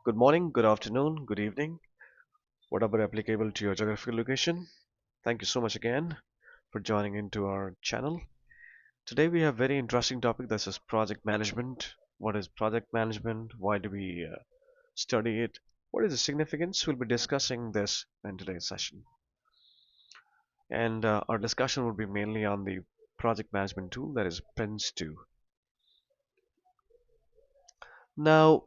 Good morning, good afternoon, good evening, whatever applicable to your geographical location. Thank you so much again for joining into our channel. Today we have a very interesting topic. This is project management. What is project management? Why do we study it? What is the significance? We'll be discussing this in today's session. And our discussion will be mainly on the project management tool that is Prince2. Now,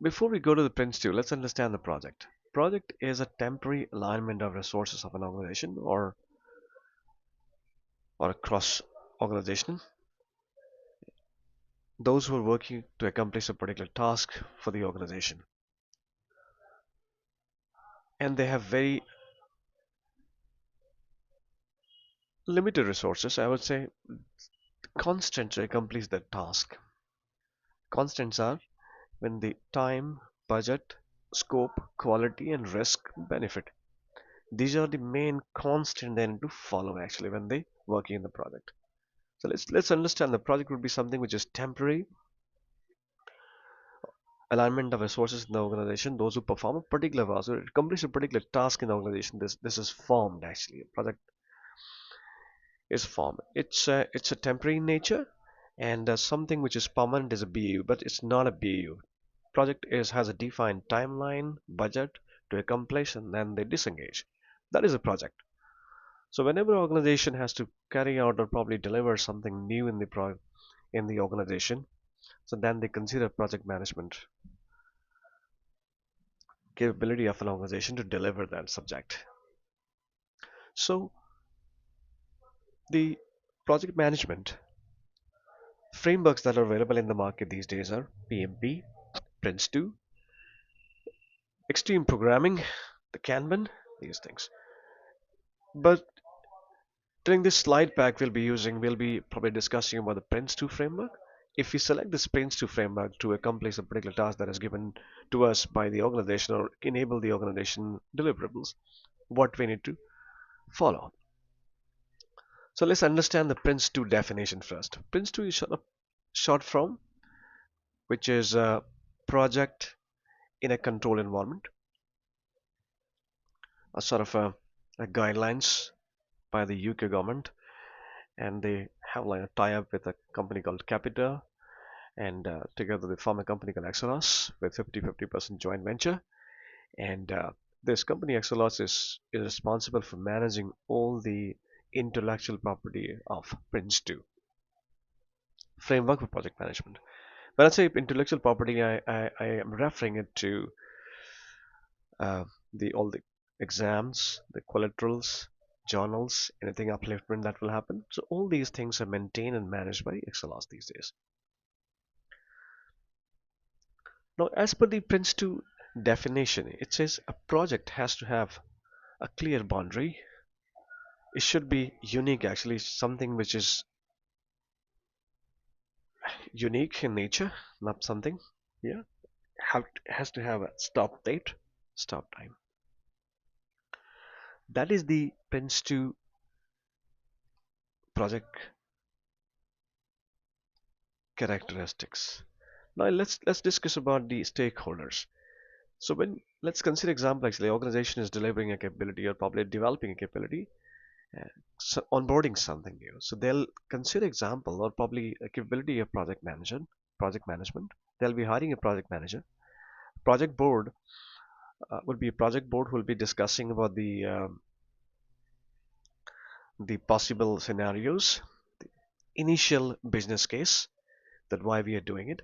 before we go to the Prince2, let's understand the project. Project is a temporary alignment of resources of an organization or across organization, those who are working to accomplish a particular task for the organization, and they have very limited resources. I would say constraints to accomplish that task. Constraints are when the time, budget, scope, quality, and risk benefit. These are the main constraints they need to follow actually when they working in the project. So let's understand the project would be something which is temporary alignment of resources in the organization, those who perform a particular task or accomplish a particular task in the organization. This is formed actually. A project is formed. It's a temporary in nature, and something which is permanent is a BAU, but it's not a BAU. Project is has a defined timeline, budget to accomplish, and then they disengage. That is a project. So whenever organization has to carry out or probably deliver something new in the organization, so then they consider project management capability of an organization to deliver that subject. So the project management frameworks that are available in the market these days are PMP, Prince2, Extreme Programming, the Kanban, these things. But during this slide pack we'll be probably discussing about the Prince2 framework. If we select this Prince2 framework to accomplish a particular task that is given to us by the organization or enable the organization deliverables, what we need to follow. So let's understand the Prince2 definition first. Prince2 is short form, which is a project in a controlled environment, a sort of a guidelines by the UK government, and they have like a tie-up with a company called Capita, and together they form a company called Exelos with 50-50% joint venture. And this company Exelos is responsible for managing all the intellectual property of Prince2 framework for project management. When I say intellectual property, I am referring it to uh, the all the exams, the collaterals, journals, anything upliftment that will happen. So all these things are maintained and managed by Excelos these days. Now, as per the Prince2 definition, it says a project has to have a clear boundary. It should be unique, actually, something which is unique in nature, not something. Yeah, has to have a stop date, stop time. That is the Prince2 project characteristics. Now let's discuss about the stakeholders. So when let's consider example actually organization is delivering a capability or probably developing a capability, uh, so onboarding something new. So they'll consider example or probably a capability of project management. They'll be hiring a project manager. Project board will be a project board who will be discussing about the possible scenarios, the initial business case, that why we are doing it,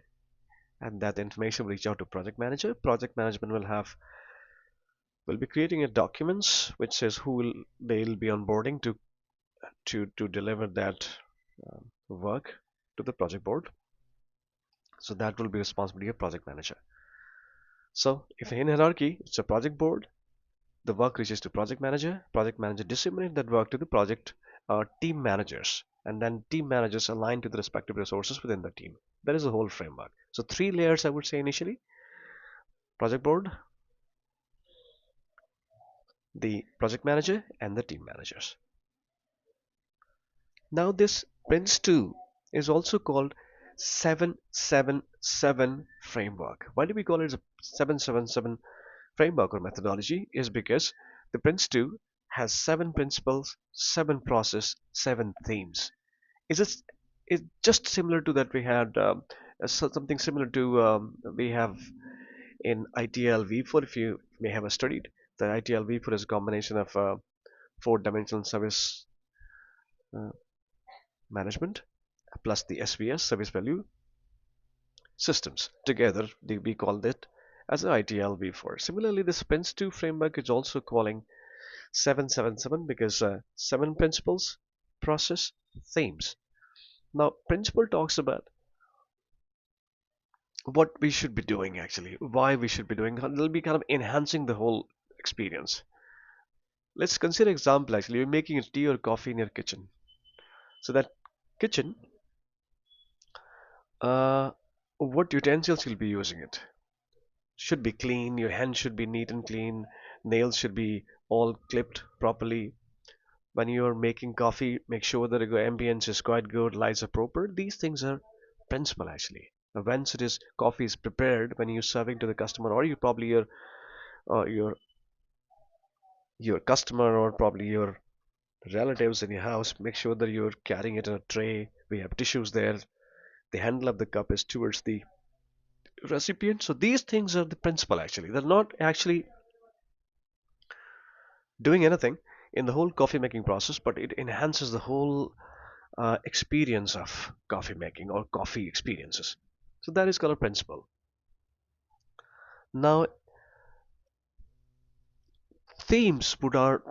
and that information will reach out to project manager. Project management will be creating a documents which says who will they'll be onboarding to deliver that work to the project board. So that will be responsibility of project manager. So if in hierarchy it's a project board, the work reaches to project manager disseminate that work to the project team managers, and then team managers align to the respective resources within the team. That is the whole framework. So three layers I would say initially: project board, the project manager, and the team managers. Now this Prince2 is also called 777 framework. Why do we call it a 777 framework or methodology? Is because the Prince2 has seven principles, seven process, seven themes. Is it just similar to that we had something similar to we have in ITL V4, if you may have studied. The ITL V4 is a combination of four-dimensional service uh, management plus the SVS, service value systems. Together, we call it as an ITL V4. Similarly, the Prince2 framework is also calling 777 because seven principles, process, themes. Now, principle talks about what we should be doing actually, why we should be doing. It'll be kind of enhancing the whole experience. Let's consider example actually. You're making a tea or coffee in your kitchen. So that kitchen, uh, what utensils you'll be using it should be clean. Your hands should be neat and clean. Nails should be all clipped properly. When you're making coffee, make sure that the ambience is quite good, lights are proper. These things are principle actually. Once it is coffee is prepared, when you're serving to the customer, or you probably uh, your your customer or probably your relatives in your house, make sure that you're carrying it in a tray. We have tissues there. The handle of the cup is towards the recipient. So these things are the principle actually. They're not actually doing anything in the whole coffee making process, but it enhances the whole experience of coffee making or coffee experiences. So that is called a principle. Now themes would are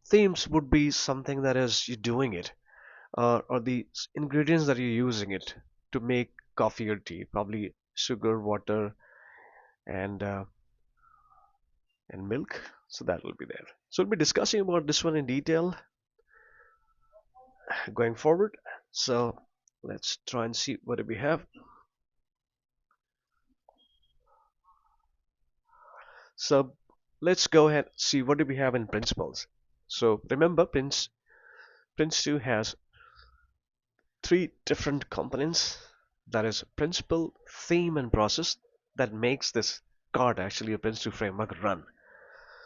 themes would be something that is you doing it or the ingredients that you're using it to make coffee or tea, probably sugar, water, and and milk. So that will be there. So we'll be discussing about this one in detail going forward. So let's try and see what do we have. So let's go ahead and see what do we have in principles. So remember, Prince2 has three different components. That is principle, theme, and process that makes this card actually a Prince2 framework run.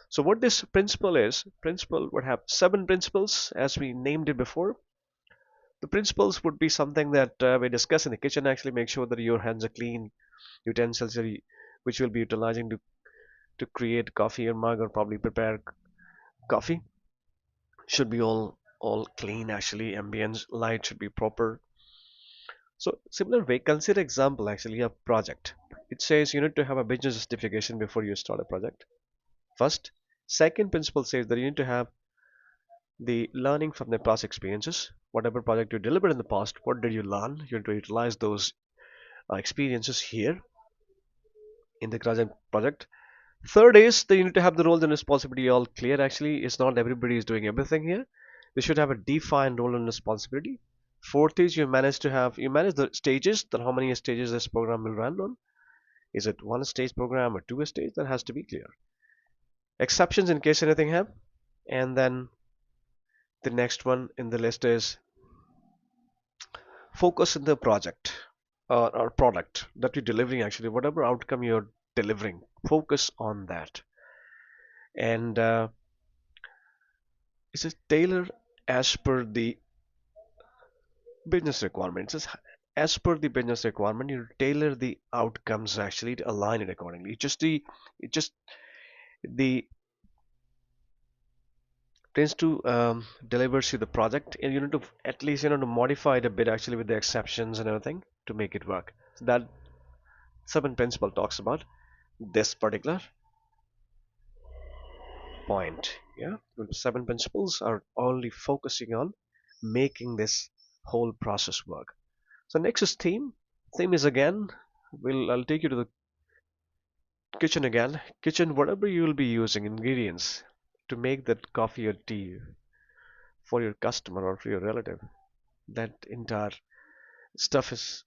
So what this principle would have seven principles as we named it before. The principles would be something that we discuss in the kitchen. Actually, make sure that your hands are clean, utensils which you'll be utilizing to create coffee or mug or probably prepare coffee should be all clean. Actually, ambience light should be proper. So similar way, consider example actually a project. It says you need to have a business justification before you start a project. First, second principle says that you need to have the learning from the past experiences. Whatever project you delivered in the past, what did you learn? You need to utilize those experiences here in the current project. Third is that you need to have the roles and responsibility all clear. Actually, it's not everybody is doing everything here. They should have a defined role and responsibility. Fourth is you manage the stages, that how many stages this program will run on. Is it one stage program or two stage? That has to be clear. Exceptions in case anything happen. And then the next one in the list is focus in the project or product that you're delivering. Actually, whatever outcome you're delivering, focus on that. And is it tailored as per the business requirements? As per the business requirement, you tailor the outcomes actually to align it accordingly. It just the tends to delivers you the project, and you need to at least to modify it a bit actually with the exceptions and everything to make it work. So that seven principle talks about this particular point. Yeah, seven principles are only focusing on making this whole process work. So next is theme. Theme is again, I'll take you to the kitchen again. Kitchen, whatever you will be using ingredients to make that coffee or tea for your customer or for your relative. That entire stuff is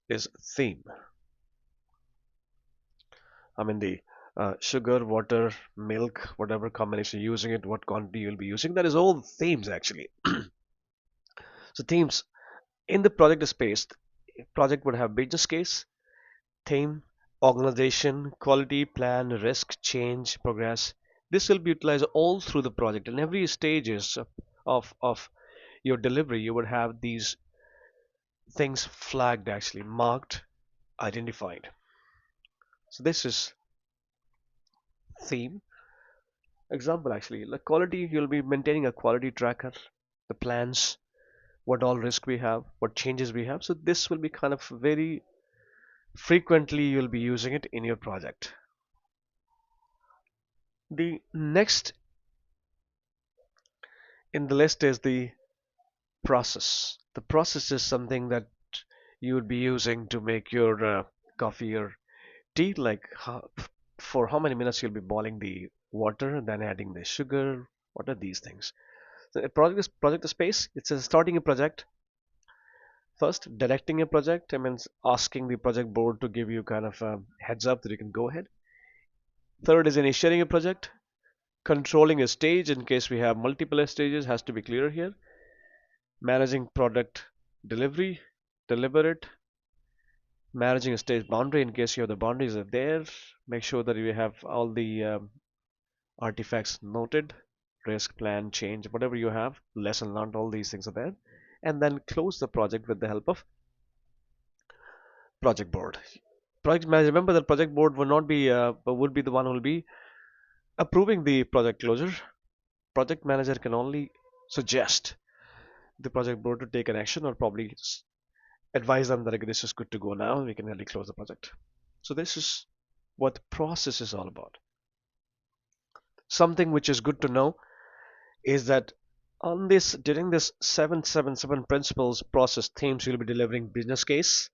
theme. I mean the sugar, water, milk, whatever combination you're using it, what quantity you'll be using. That is all themes actually. So themes in the project space. project would have business case, theme, organization, quality, plan, risk, change, progress. This will be utilized all through the project. In every stages of your delivery, you would have these things flagged, actually marked, identified. So this is theme. Example, actually, like quality, you'll be maintaining a quality tracker, the plans, what all risk we have, what changes we have. So this will be kind of very frequently you'll be using it in your project. The next in the list is the process. The process is something that you would be using to make your coffee or tea, like for how many minutes you'll be boiling the water and then adding the sugar. What are these things? So a project space. It's a starting a project. First, directing a project. I mean, asking the project board to give you kind of a heads up that you can go ahead. Third is initiating a project. Controlling a stage in case we have multiple stages has to be clear here. Managing product delivery, deliberate. Managing a stage boundary in case you have the boundaries are there. Make sure that you have all the artifacts noted, risk, plan, change, whatever you have, lesson learned, all these things are there. And then close the project with the help of project board. Project manager, remember that project board would be the one who will be approving the project closure. Project manager can only suggest the project board to take an action or probably advise them that okay, this is good to go now. We can really close the project. So this is what the process is all about. Something which is good to know is that on this during this 777 principles process themes, you'll be delivering business case,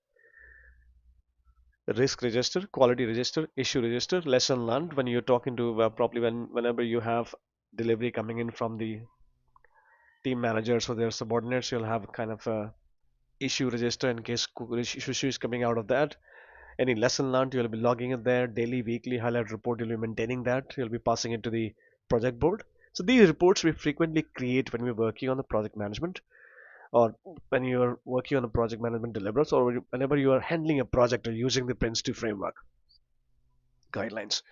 risk register, quality register, issue register, lesson learned when you're talking to probably whenever you have delivery coming in from the team managers or their subordinates, you'll have kind of a issue register in case issue is coming out of that. Any lesson learned, you'll be logging it there. Daily, weekly highlight report, you'll be maintaining that. You'll be passing it to the project board. So these reports we frequently create when we're working on the project management or when you're working on a project management deliverables or whenever you are handling a project or using the Prince2 framework guidelines.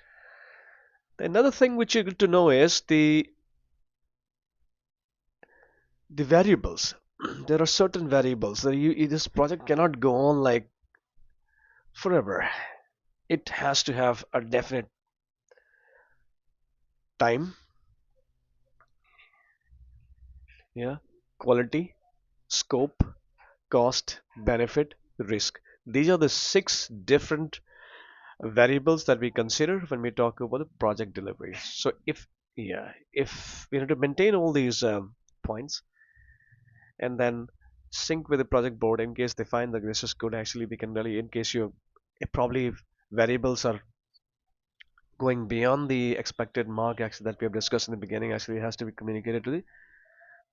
Another thing which you get to know is the variables. There are certain variables that this project cannot go on like forever. It has to have a definite time, yeah, quality, scope, cost, benefit, risk. These are the 6 different variables that we consider when we talk about the project delivery. So if we need to maintain all these points and then sync with the project board in case they find that this is good, actually we can really, in case you probably variables are going beyond the expected mark actually that we have discussed in the beginning, actually it has to be communicated to the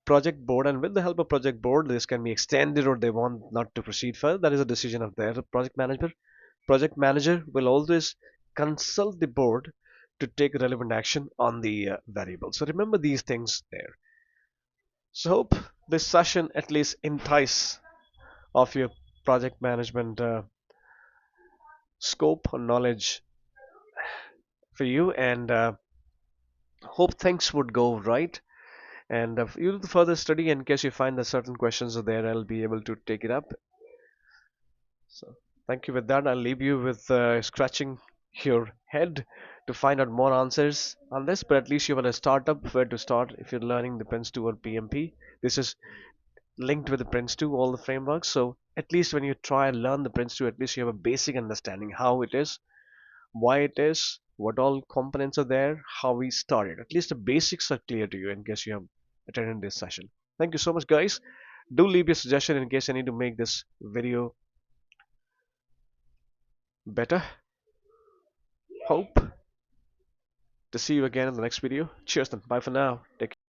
project board, and with the help of project board this can be extended or they want not to proceed further. That is a decision of their project manager will always consult the board to take relevant action on the variable. So remember these things there. So hope this session at least entice of your project management scope or knowledge for you, and hope things would go right. And you do the further study in case you find that certain questions are there, I'll be able to take it up. So thank you. With that, I'll leave you with scratching your head to find out more answers on this. But at least you have a startup where to start if you're learning the Prince2 or PMP. This is linked with the Prince2, all the frameworks. So at least when you try and learn the Prince2, at least you have a basic understanding how it is, why it is, what all components are there, how we started. At least the basics are clear to you in case you have attended this session. Thank you so much, guys. Do leave your suggestion in case I need to make this video better. Hope to see you again in the next video. Cheers then. Bye for now. Take care.